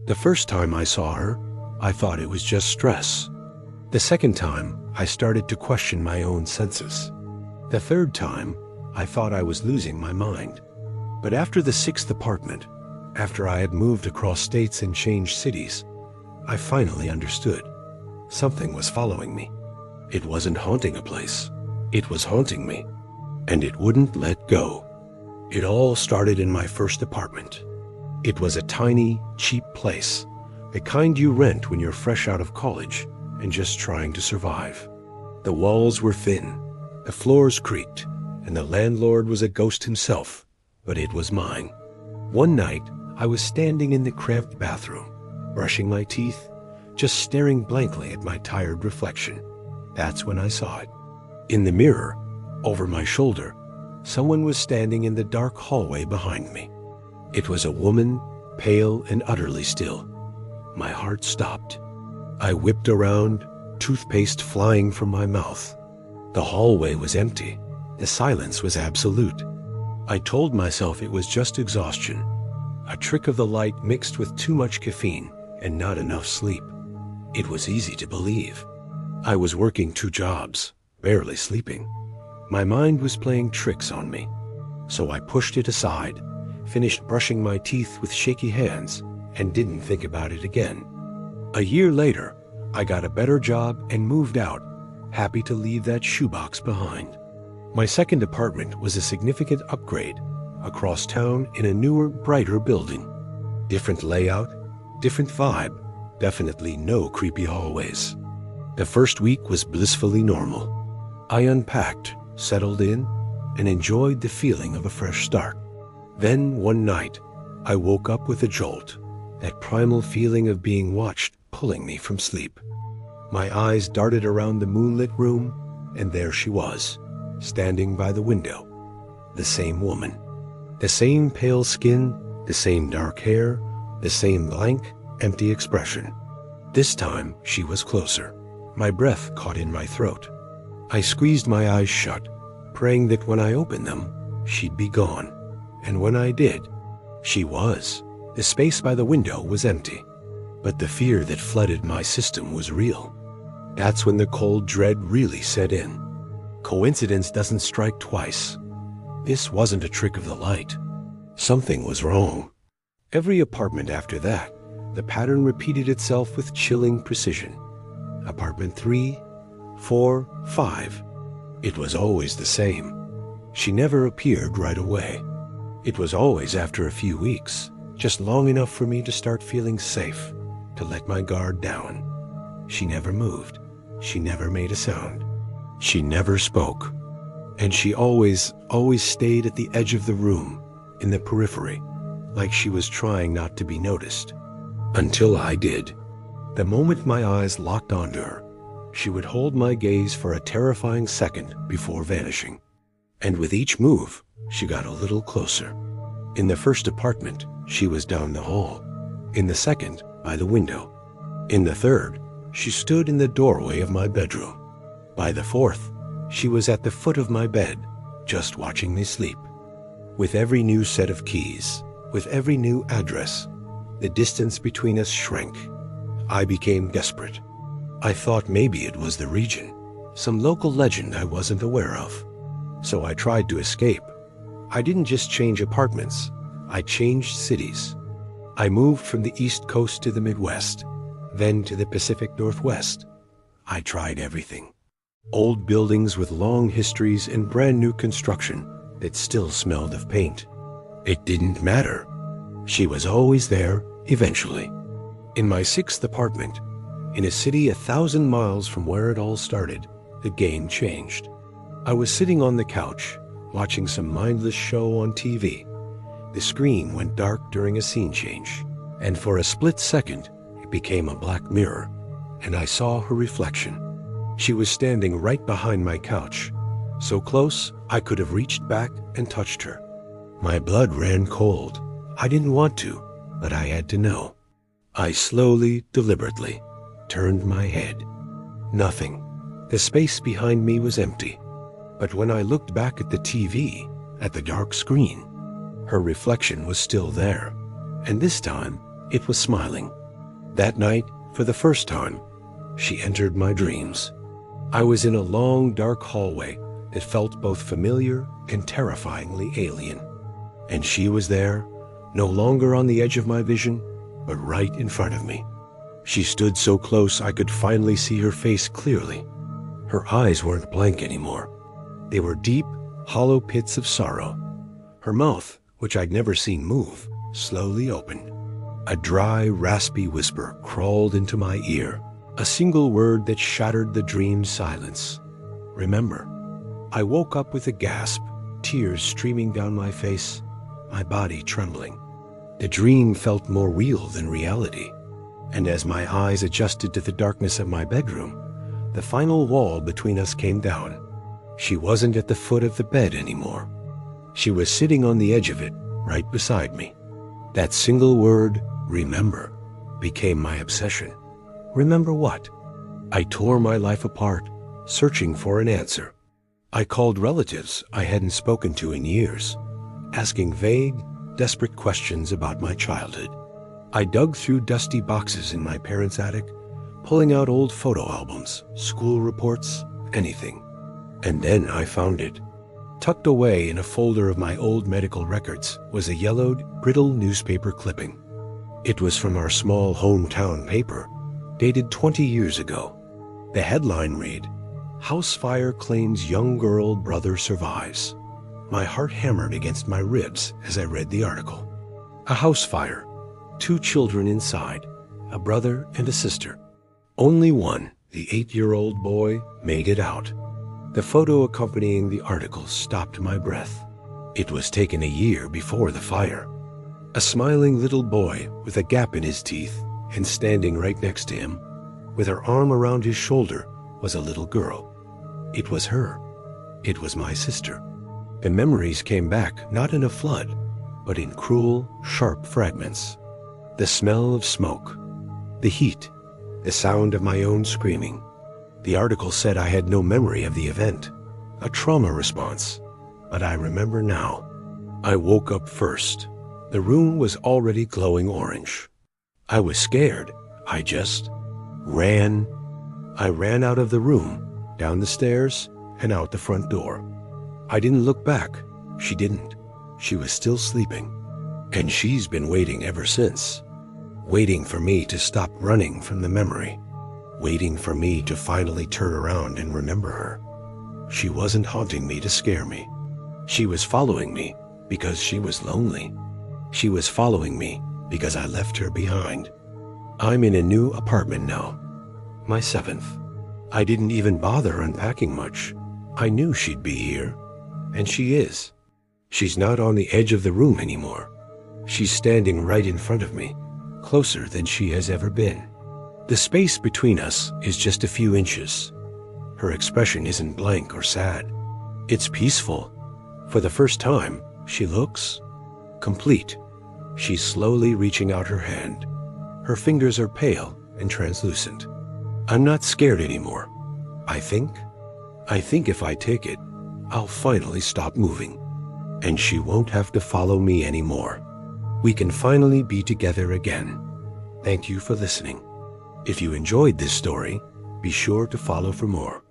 The first time I saw her, I thought it was just stress. The second time, I started to question my own senses. The third time, I thought I was losing my mind. But after the sixth apartment, after I had moved across states and changed cities, I finally understood. Something was following me. It wasn't haunting a place. It was haunting me. And it wouldn't let go. It all started in my first apartment. It was a tiny, cheap place, the kind you rent when you're fresh out of college and just trying to survive. The walls were thin, the floors creaked, and the landlord was a ghost himself, but it was mine. One night, I was standing in the cramped bathroom, brushing my teeth, just staring blankly at my tired reflection. That's when I saw it. In the mirror, over my shoulder, someone was standing in the dark hallway behind me. It was a woman, pale and utterly still. My heart stopped. I whipped around, toothpaste flying from my mouth. The hallway was empty. The silence was absolute. I told myself it was just exhaustion, a trick of the light mixed with too much caffeine and not enough sleep. It was easy to believe. I was working 2 jobs, barely sleeping. My mind was playing tricks on me. So I pushed it aside, finished brushing my teeth with shaky hands, and didn't think about it again. A year later, I got a better job and moved out, happy to leave that shoebox behind. My second apartment was a significant upgrade, across town in a newer, brighter building. Different layout, different vibe, definitely no creepy hallways. The first week was blissfully normal. I unpacked, settled in, and enjoyed the feeling of a fresh start. Then one night, I woke up with a jolt, that primal feeling of being watched pulling me from sleep. My eyes darted around the moonlit room, and there she was, standing by the window. The same woman. The same pale skin, the same dark hair, the same blank, empty expression. This time, she was closer. My breath caught in my throat. I squeezed my eyes shut, praying that when I opened them, she'd be gone. And when I did, she was. The space by the window was empty. But the fear that flooded my system was real. That's when the cold dread really set in. Coincidence doesn't strike twice. This wasn't a trick of the light. Something was wrong. Every apartment after that, the pattern repeated itself with chilling precision. Apartment 3, 4, 5. It was always the same. She never appeared right away. It was always after a few weeks, just long enough for me to start feeling safe, to let my guard down. She never moved. She never made a sound. She never spoke. And she always stayed at the edge of the room, in the periphery, like she was trying not to be noticed. Until I did. The moment my eyes locked onto her, she would hold my gaze for a terrifying second before vanishing. And with each move, she got a little closer. In the first apartment, she was down the hall. In the second, by the window. In the third, she stood in the doorway of my bedroom. By the fourth, she was at the foot of my bed, just watching me sleep. With every new set of keys, with every new address, the distance between us shrank. I became desperate. I thought maybe it was the region, some local legend I wasn't aware of. So I tried to escape. I didn't just change apartments, I changed cities. I moved from the East Coast to the Midwest, then to the Pacific Northwest. I tried everything. Old buildings with long histories and brand new construction that still smelled of paint. It didn't matter. She was always there, eventually. In my sixth apartment, in a city 1,000 miles from where it all started, the game changed. I was sitting on the couch, watching some mindless show on TV. The screen went dark during a scene change, and for a split second, it became a black mirror, and I saw her reflection. She was standing right behind my couch, so close I could have reached back and touched her. My blood ran cold. I didn't want to, but I had to know. I slowly, deliberately, turned my head. Nothing. The space behind me was empty. But when I looked back at the TV, at the dark screen, her reflection was still there. And this time, It was smiling. That night, for the first time, she entered my dreams. I was in a long, dark hallway that felt both familiar and terrifyingly alien. And she was there, no longer on the edge of my vision, but right in front of me. She stood so close I could finally see her face clearly. Her eyes weren't blank anymore. They were deep, hollow pits of sorrow. Her mouth, which I'd never seen move, slowly opened. A dry, raspy whisper crawled into my ear, a single word that shattered the dream's silence. Remember. I woke up with a gasp, tears streaming down my face, my body trembling. The dream felt more real than reality, and as my eyes adjusted to the darkness of my bedroom, the final wall between us came down. She wasn't at the foot of the bed anymore. She was sitting on the edge of it, right beside me. That single word, remember, became my obsession. Remember what? I tore my life apart, searching for an answer. I called relatives I hadn't spoken to in years, asking vague, desperate questions about my childhood. I dug through dusty boxes in my parents' attic, pulling out old photo albums, school reports, anything. And then I found it. Tucked away in a folder of my old medical records was a yellowed, brittle newspaper clipping. It was from our small hometown paper, dated 20 years ago. The headline read, "House fire claims young girl brother survives." My heart hammered against my ribs as I read the article. A house fire, 2 children inside, a brother and a sister. Only one, the 8-year-old boy, made it out. The photo accompanying the article stopped my breath. It was taken a year before the fire. A smiling little boy with a gap in his teeth, and standing right next to him, with her arm around his shoulder, was a little girl. It was her. It was my sister. The memories came back not in a flood, but in cruel, sharp fragments. The smell of smoke, the heat, the sound of my own screaming. The article said I had no memory of the event, a trauma response, but I remember now. I woke up first. The room was already glowing orange. I was scared. I just ran. I ran out of the room, down the stairs, and out the front door. I didn't look back. She didn't. She was still sleeping. And she's been waiting ever since. Waiting for me to stop running from the memory. Waiting for me to finally turn around and remember her. She wasn't haunting me to scare me. She was following me because she was lonely. She was following me because I left her behind. I'm in a new apartment now. My 7th. I didn't even bother unpacking much. I knew she'd be here. And she is. She's not on the edge of the room anymore. She's standing right in front of me, closer than she has ever been. The space between us is just a few inches. Her expression isn't blank or sad. It's peaceful. For the first time, she looks complete. She's slowly reaching out her hand. Her fingers are pale and translucent. I'm not scared anymore. I think if I take it, I'll finally stop moving. And she won't have to follow me anymore. We can finally be together again. Thank you for listening. If you enjoyed this story, be sure to follow for more.